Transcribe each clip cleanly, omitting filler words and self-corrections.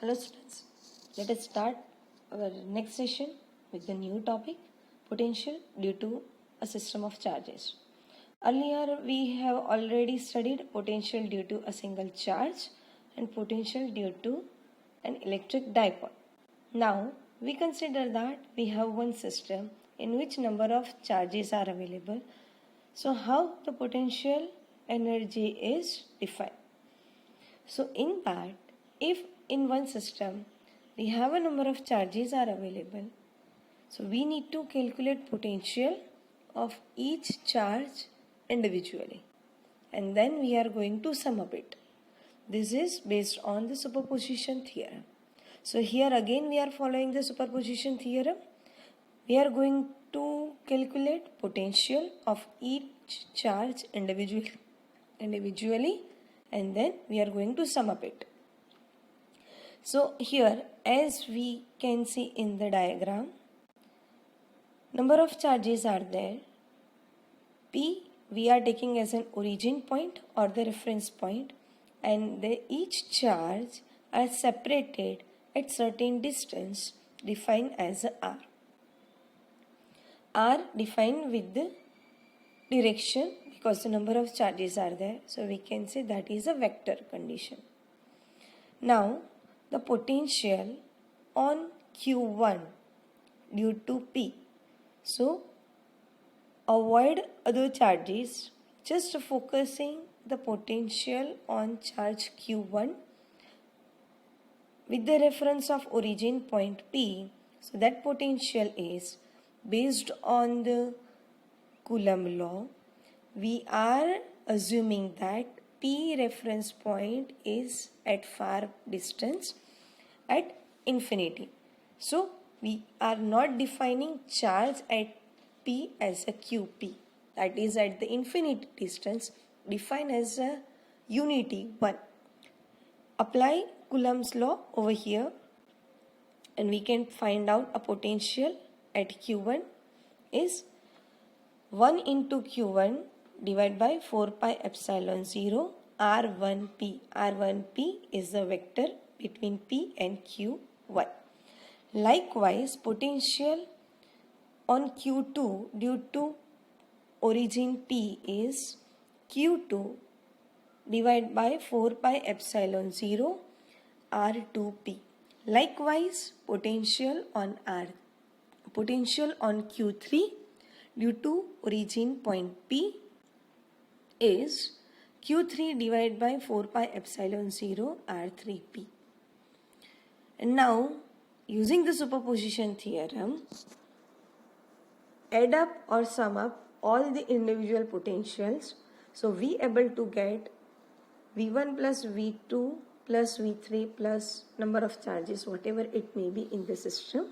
Hello students, let us start our next session with the new topic, potential due to a system of charges. Earlier we have already studied potential due to a single charge and potential due to an electric dipole. Now we consider that we have one system in which number of charges are available. So how the potential energy is defined? So in that, if in one system we have a number of charges are available, so we need to calculate potential of each charge individually, and then we are going to sum up it. This is based on the superposition theorem. So here again we are following the superposition theorem. We are going to calculate potential of each charge individually, and then we are going to sum up it. So here, as we can see in the diagram, number of charges are there. P we are taking as an origin point or the reference point, and each charge are separated at certain distance defined as R. R defined with the direction because the number of charges are there, so we can say that is a vector condition. Now the potential on Q1 due to P. So avoid other charges, just focusing the potential on charge Q1 with the reference of origin point P. So that potential is based on the Coulomb law. We are assuming that P reference point is at far distance at infinity. So we are not defining charge at P as a QP, that is at the infinite distance, defined as a unity 1. Apply Coulomb's law over here and we can find out a potential at Q1 is 1 into Q1 divided by 4 pi epsilon 0 R1P. R1P is the vector between P and Q1. Likewise, potential on Q2 due to origin P is Q2 divided by 4 pi epsilon 0 R2P. Likewise, potential on Q3 due to origin point P is Q3 divided by 4 pi epsilon 0 R3P. And now, using the superposition theorem, add up or sum up all the individual potentials. So we able to get V1 plus V2 plus V3 plus number of charges, whatever it may be in the system.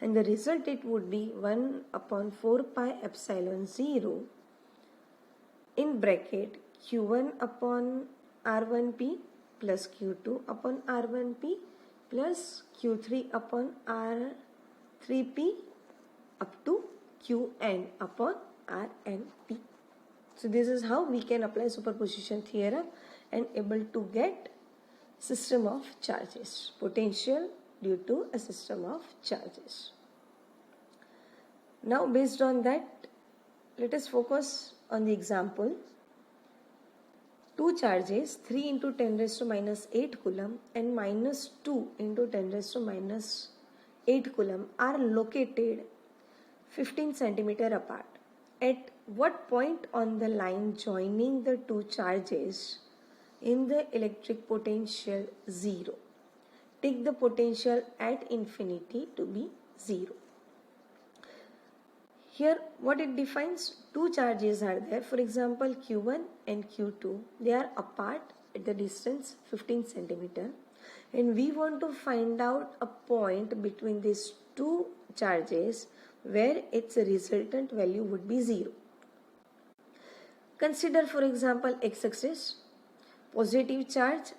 And the result it would be 1 upon 4 pi epsilon 0 in bracket Q1 upon R1P plus Q2 upon R1P plus Q3 upon R3P up to Qn upon Rnp. So this is how we can apply superposition theorem and able to get system of charges, potential due to a system of charges. Now based on that, let us focus on the example. Two charges 3 into 10 raised to minus 8 coulomb and minus 2 into 10 raised to minus 8 coulomb are located 15 centimeter apart. At what point on the line joining the two charges in the electric potential 0? Take the potential at infinity to be 0. Here what it defines, two charges are there. For example, Q1 and Q2, they are apart at the distance 15 centimeter, and we want to find out a point between these two charges where its resultant value would be 0. Consider, for example, x-axis, positive charge,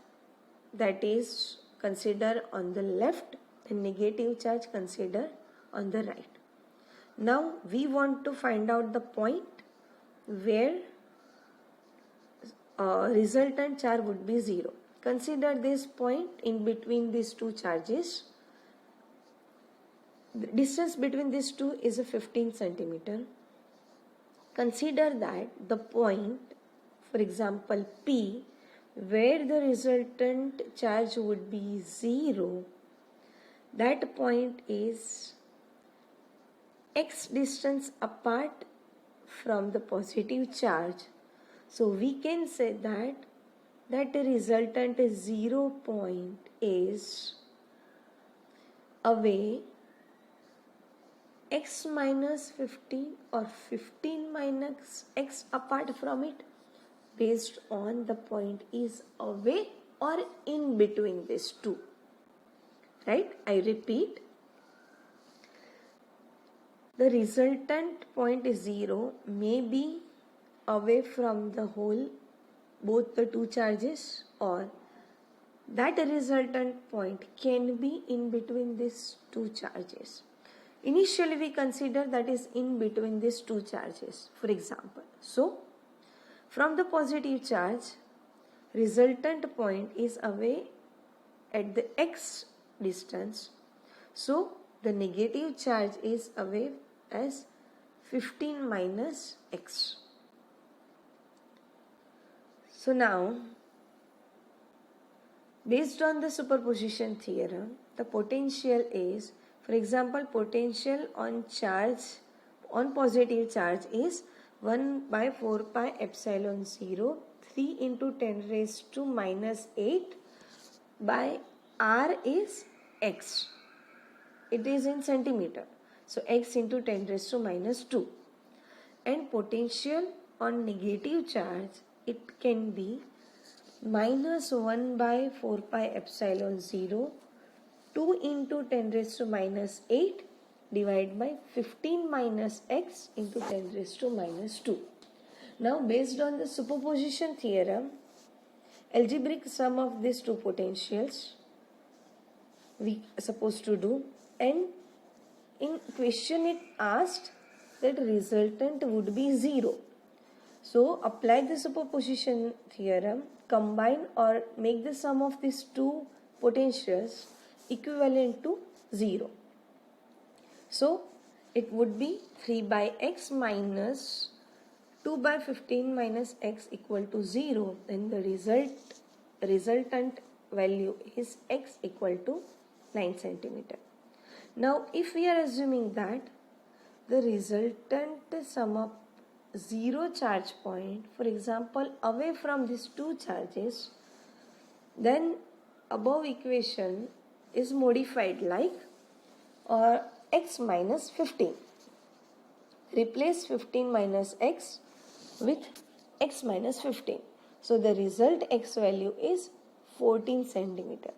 that is consider on the left, and negative charge consider on the right. Now we want to find out the point where resultant charge would be 0. consider this point in between these two charges. The distance between these two is a 15 centimeter. Consider that the point, for example P, where the resultant charge would be 0, that point is x distance apart from the positive charge. So we can say that the resultant 0 point is away x minus 15 or 15 minus x apart from it, based on the point is away or in between these two. Right? I repeat, the resultant point is 0 may be away from the whole, both the two charges, or that resultant point can be in between these two charges. Initially we consider that is in between these two charges, for example. So from the positive charge, resultant point is away at the x distance. So the negative charge is away as 15 minus x. So now, based on the superposition theorem, the potential is, for example, potential on positive charge is 1 by 4 pi epsilon 0 3 into 10 raised to minus 8 by r is x. It is in centimeter. So x into 10 raised to minus 2. And potential on negative charge, it can be minus 1 by 4 pi epsilon 0 2 into 10 raised to minus 8 divided by 15 minus x into 10 raised to minus 2. Now based on the superposition theorem, algebraic sum of these two potentials we are supposed to do, and in question it asked that resultant would be 0. So apply the superposition theorem, combine or make the sum of these two potentials equivalent to 0. So it would be 3 by x minus 2 by 15 minus x equal to 0. Then the resultant value is x equal to 9 centimeter. Now if we are assuming that the resultant sum of 0 charge point, for example away from these two charges, then above equation is modified like x minus 15. Replace 15 minus x with x minus 15. So the result x value is 14 centimeter.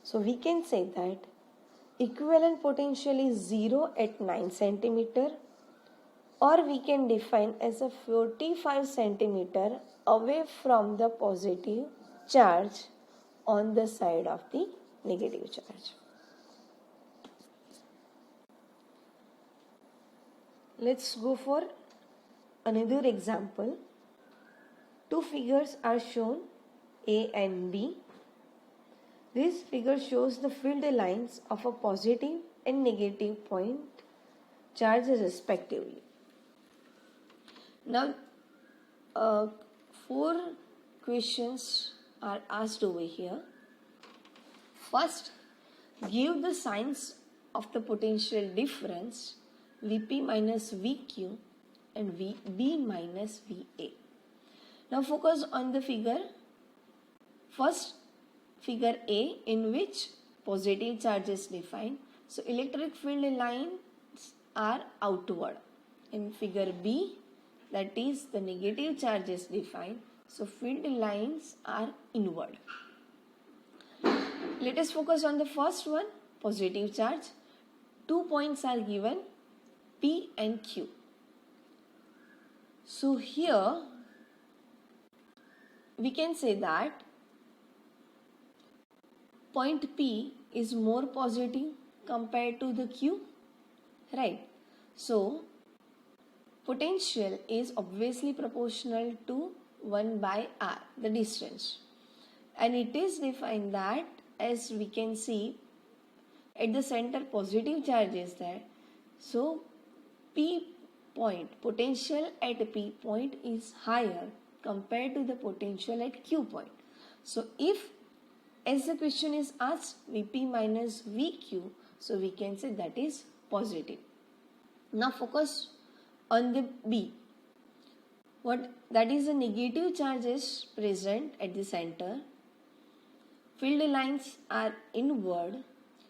So we can say that equivalent potential is 0 at 9 centimeter, or we can define as a 45 centimeter away from the positive charge on the side of the negative charge. Let's go for another example. Two figures are shown, A and B. This figure shows the field lines of a positive and negative point charges respectively. Now, 4 questions are asked over here. First, give the signs of the potential difference Vp minus Vq and Vb minus Va. Now focus on the figure. First, figure A, in which positive charge is defined. So electric field lines are outward. In figure B, that is the negative charge is defined. So field lines are inward. Let us focus on the first one, positive charge. 2 points are given, P and Q. So here we can say that point P is more positive compared to the Q, right? So potential is obviously proportional to 1 by r, the distance. and it is defined that, as we can see, at the center positive charge is there. So P point, potential at P point is higher compared to the potential at Q point. So if, as the question is asked, Vp minus Vq, so we can say that is positive. Now focus on the B. What that is, a negative charge is present at the center. Field lines are inward.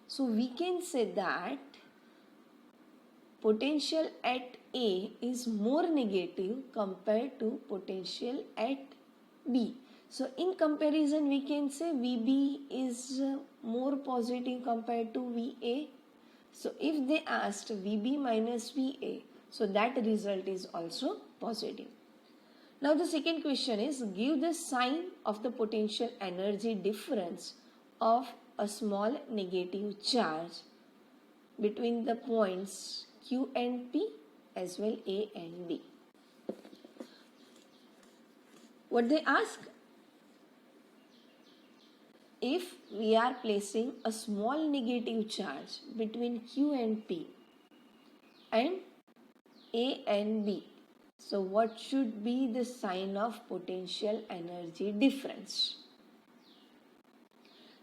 So we can say that potential at A is more negative compared to potential at B. So in comparison, we can say VB is more positive compared to VA. So if they asked VB minus VA, so that result is also positive. Now the second question is, give the sign of the potential energy difference of a small negative charge between the points Q and P as well A and B. What they ask? If we are placing a small negative charge between Q and P and A and B, so what should be the sign of potential energy difference?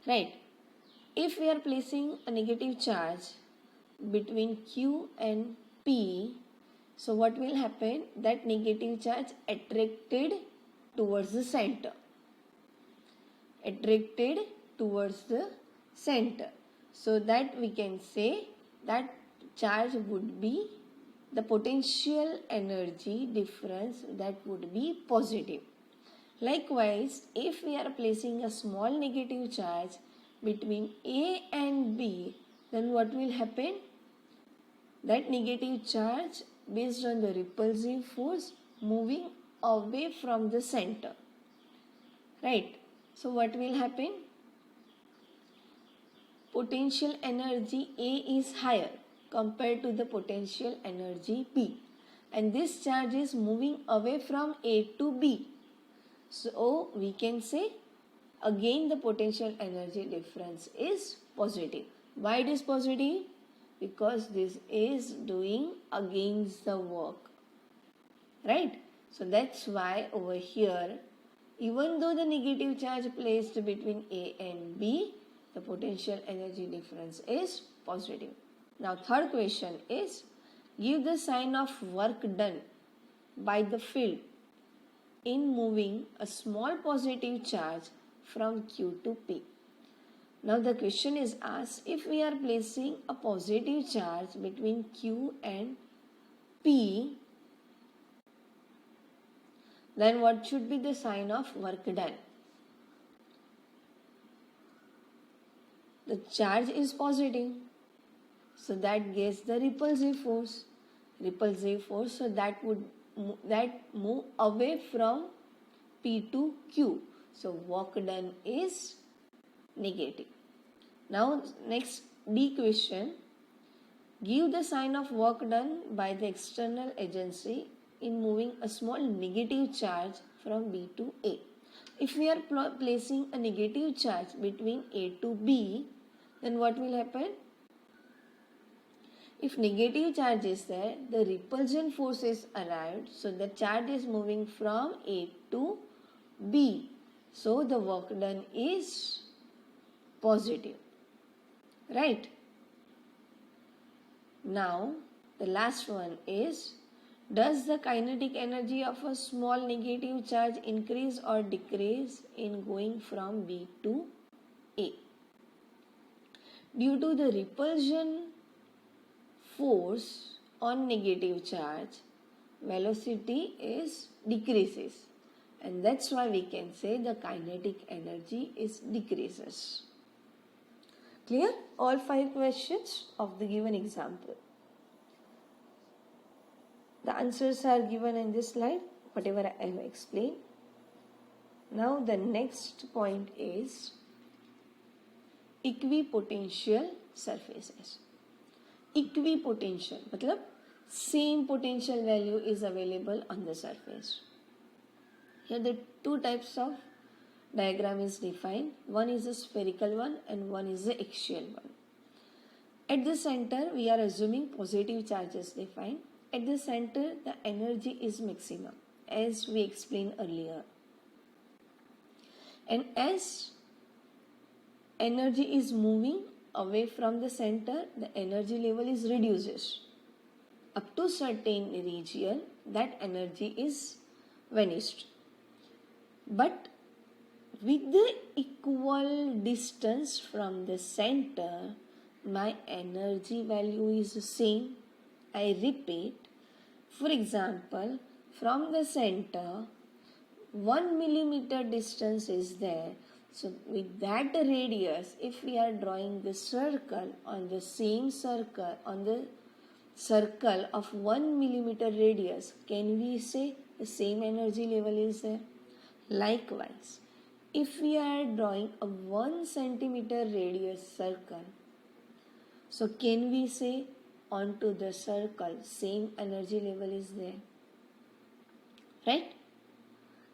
Right. If we are placing a negative charge between Q and P, so what will happen? That negative charge attracted towards the center. Attracted towards the center. So that we can say that charge would be, the potential energy difference, that would be positive. Likewise, if we are placing a small negative charge between A and B, then what will happen? That negative charge, based on the repulsive force, moving away from the center. Right? So what will happen? Potential energy A is higher compared to the potential energy B, and this charge is moving away from A to B. So we can say again the potential energy difference is positive. Why it is positive? Because this is doing against the work. Right? So that's why over here, even though the negative charge placed between A and B, the potential energy difference is positive. Now third question is, give the sign of work done by the field in moving a small positive charge from Q to P. Now the question is asked, if we are placing a positive charge between Q and P, then what should be the sign of work done? The charge is positive, so that gives the repulsive force. Repulsive force, so that would move away from P to Q. So work done is negative. Now next D question. Give the sign of work done by the external agency in moving a small negative charge from B to A. If we are placing a negative charge between A to B, then what will happen? If negative charge is there, the repulsion force is arrived, so the charge is moving from A to B. So the work done is positive. Right? Now the last one is, does the kinetic energy of a small negative charge increase or decrease in going from B to A? Due to the repulsion force on negative charge, velocity is decreases, and that's why we can say the kinetic energy is decreases. Clear? All 5 questions of the given example. The answers are given in this slide, whatever I have explained. Now the next point is equipotential surfaces. Equipotential मतलब same potential value is available on the surface. Here the two types of diagram is defined. One is a spherical one and one is the axial one. At the center, we are assuming positive charges defined. At the center, the energy is maximum, as we explained earlier. And as energy is moving away from the center, the energy level is reduces. Up to certain region, that energy is vanished. But with the equal distance from the center, my energy value is the same. I repeat, for example, from the center, 1 millimeter distance is there. So with that radius, if we are drawing the circle on the same circle, on the circle of 1 millimeter radius, can we say the same energy level is there? Likewise, if we are drawing a 1 centimeter radius circle, so can we say onto the circle same energy level is there? Right?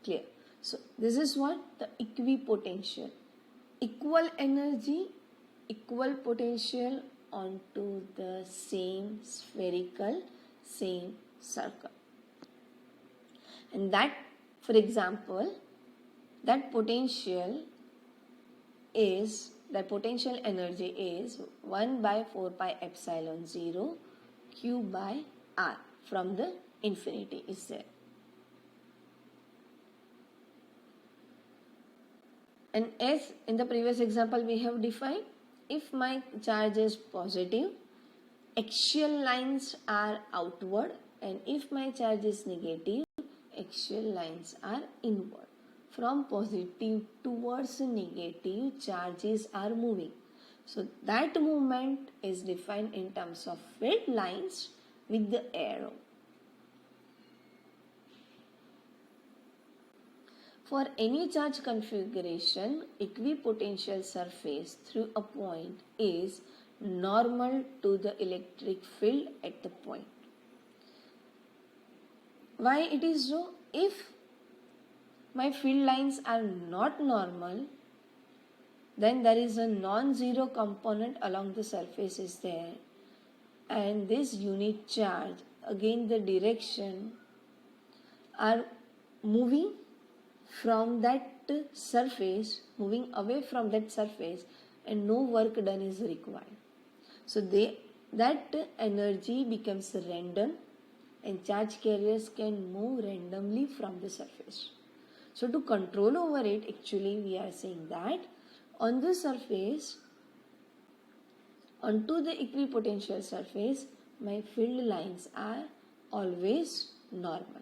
Clear. So this is what the equipotential. Equal energy, equal potential onto the same spherical, same circle. And that, for example, that potential energy is 1 by 4 pi epsilon 0 q by r from the infinity is there. And as in the previous example we have defined, if my charge is positive, axial lines are outward, and if my charge is negative, axial lines are inward. From positive towards negative, charges are moving. So that movement is defined in terms of field lines with the arrow. For any charge configuration, equipotential surface through a point is normal to the electric field at the point. Why it is so? If my field lines are not normal, then there is a non-zero component along the surface is there, and this unit charge, again the direction, are moving from that surface, moving away from that surface, and no work done is required. So that energy becomes random, and charge carriers can move randomly from the surface. So to control over it, actually we are saying that on the surface, onto the equipotential surface, my field lines are always normal.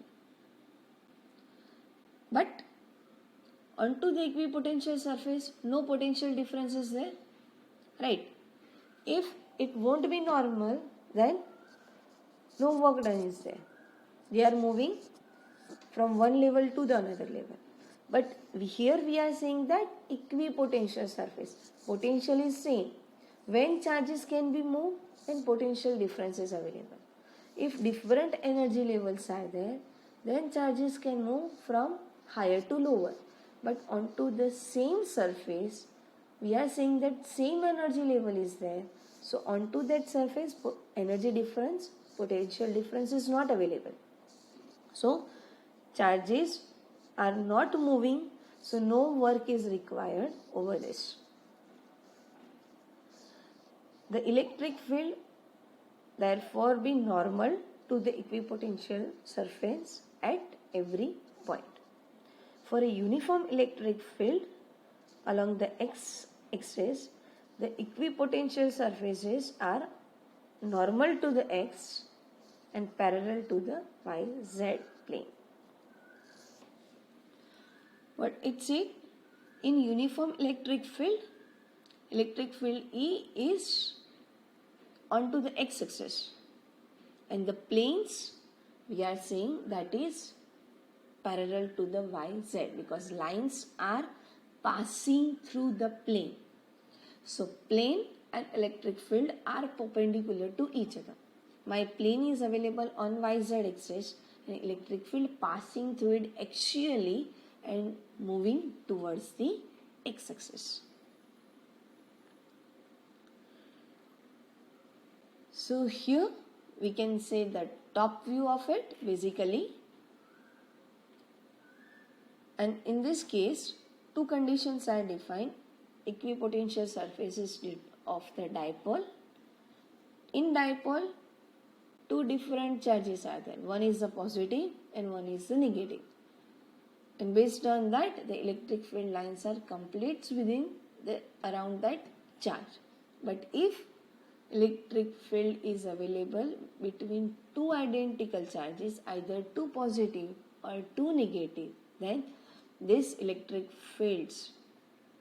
But onto the equipotential surface, no potential difference is there, right? If it won't be normal, then no work done is there. They are moving from one level to the another level. But here we are saying that equipotential surface, potential is same. When charges can be moved, then potential difference is available. If different energy levels are there, then charges can move from higher to lower. But onto the same surface, we are saying that same energy level is there. So onto that surface, energy difference, potential difference is not available. So charges are not moving, so no work is required over this. The electric field therefore be normal to the equipotential surface at every point. For a uniform electric field along the x-axis, the equipotential surfaces are normal to the x and parallel to the y-z plane. What it said, in uniform electric field E is onto the x-axis, and the planes we are saying that is parallel to the y-z, because lines are passing through the plane. So plane and electric field are perpendicular to each other. My plane is available on y-z axis and electric field passing through it axially and moving towards the x-axis. So here we can say the top view of it basically, and in this case two conditions are defined: equipotential surfaces of the dipole. In dipole, two different charges are there. One is the positive and one is the negative. And based on that, the electric field lines are complete within around that charge. But if electric field is available between two identical charges, either two positive or two negative, then this electric fields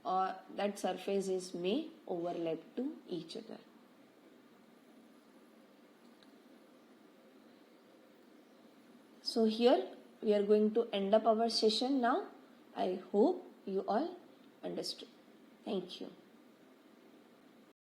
or that surfaces may overlap to each other. So here we are going to end up our session now. I hope you all understood. Thank you.